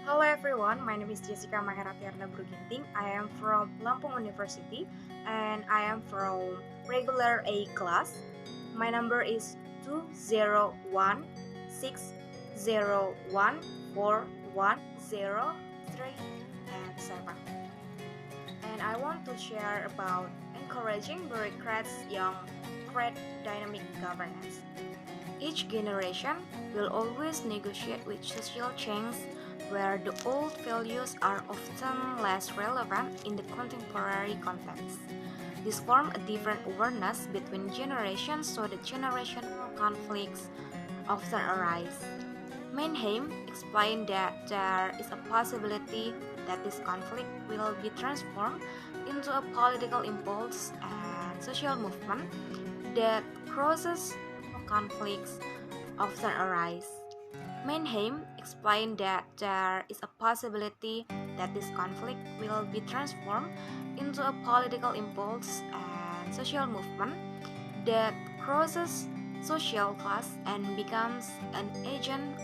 Hello everyone, my name is Jessica Maheratiarna Ginting. I am from Lampung University and I am from regular A class. My number is 201601410 and 7. And I want to share about encouraging bureaucrats young create dynamic governance. Each generation will always negotiate with social change where the old values are often less relevant in the contemporary context. This forms a different awareness between generations so that generational conflicts often arise. Mannheim explained that there is a possibility that this conflict will be transformed into a political impulse and social movement that crosses conflicts often arise. Mannheim explained that there is a possibility that this conflict will be transformed into a political impulse and social movement that crosses social class and becomes an agent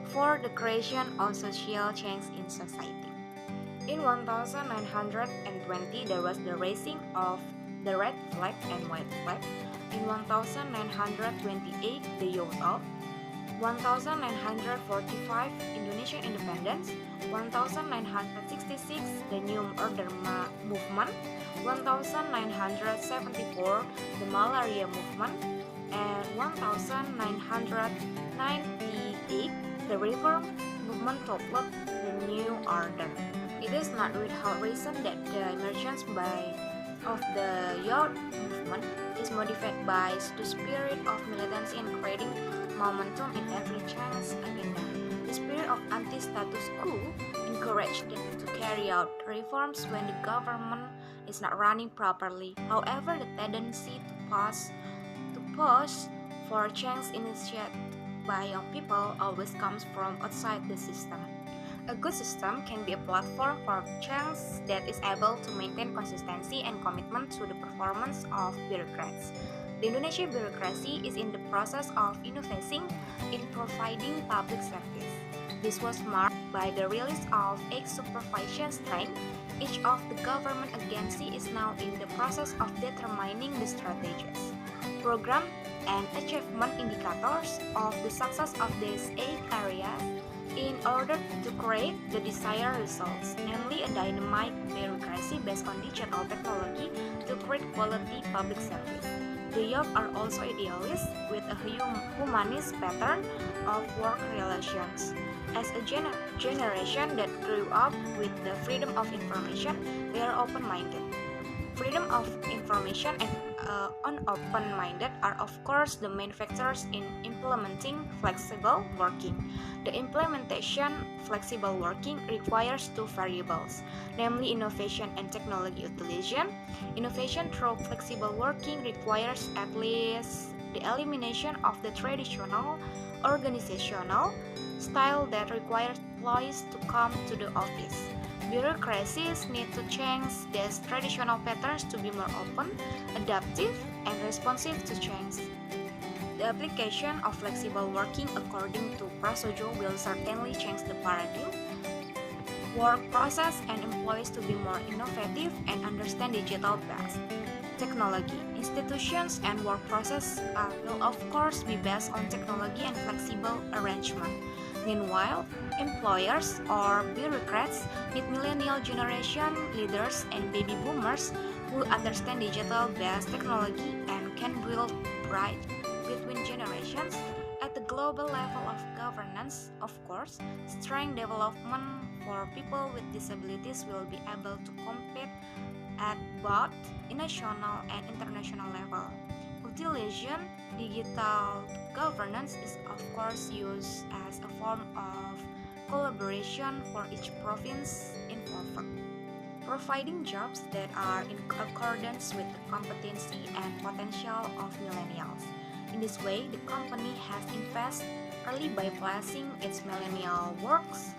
for the creation of social change in society. In 1920, there was the raising of the red flag and white flag. In 1928, the Youth of 1945, Indonesian independence. 1966, the New Order movement. 1974, the Malaria movement. And 1998, the Reform movement toppled the New Order. It is not without reason that the emergence of the youth movement is motivated by the spirit of militancy and creating momentum in every chance agenda. The spirit of anti-status quo encouraged them to carry out reforms when the government is not running properly. However, the tendency to push for change initiated by young people always comes from outside the system. A good system can be a platform for change that is able to maintain consistency and commitment to the performance of bureaucrats. The Indonesian bureaucracy is in the process of innovating in providing public service. This was marked by the release of 8 supervision strengths. Each of the government agency is now in the process of determining the strategies, program, and achievement indicators of the success of these 8 areas in order to create the desired results, namely a dynamic bureaucracy based on digital technology to create quality public service. The youth are also idealists with a humanist pattern of work relations. As a generation that grew up with the freedom of information, they are open-minded. Freedom of information and unopen-minded are of course the main factors in implementing flexible working. The implementation flexible working requires 2 variables, namely innovation and technology utilization. Innovation through flexible working requires at least the elimination of the traditional organizational style that requires employees to come to the office. Bureaucracies need to change these traditional patterns to be more open, adaptive, and responsive to change. The application of flexible working according to Prasojo will certainly change the paradigm, work process, and employees to be more innovative and understand digital best. Technology, institutions, and work process will of course be based on technology and flexible arrangement. Meanwhile, employers or bureaucrats need millennial generation leaders and baby boomers who understand digital-based technology and can build bridge between generations. At the global level of governance, of course, strength development for people with disabilities will be able to compete at both national and international level. Utilization digital governance is of course used as a form of collaboration for each province involved, providing jobs that are in accordance with the competency and potential of millennials. In this way, the company has invested early by placing its millennial works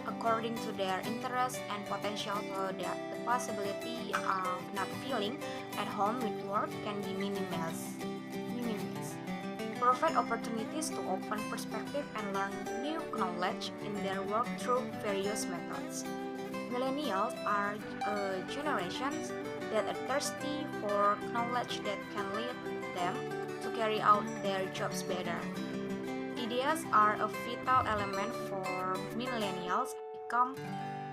according to their interests and potential so that the possibility of not feeling at home with work can be minimized. provide opportunities to open perspective and learn new knowledge in their work through various methods. Millennials are a generation that are thirsty for knowledge that can lead them to carry out their jobs better. Ideas are a vital element for millennials to become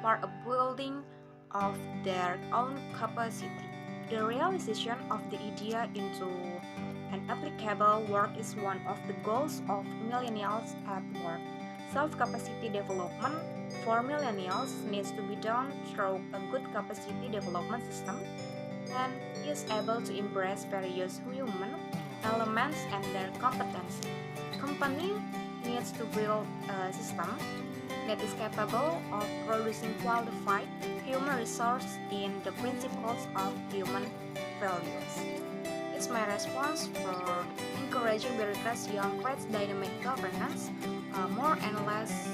part of building of their own capacity. The realization of the idea into an applicable work is one of the goals of millennials at work. Self-capacity development for millennials needs to be done through a good capacity development system and is able to embrace various human elements and their competency. Company needs to build a system that is capable of producing qualified human resource in the principles of human values. It's my response for encouraging bureaucrats young creates dynamic governance more and less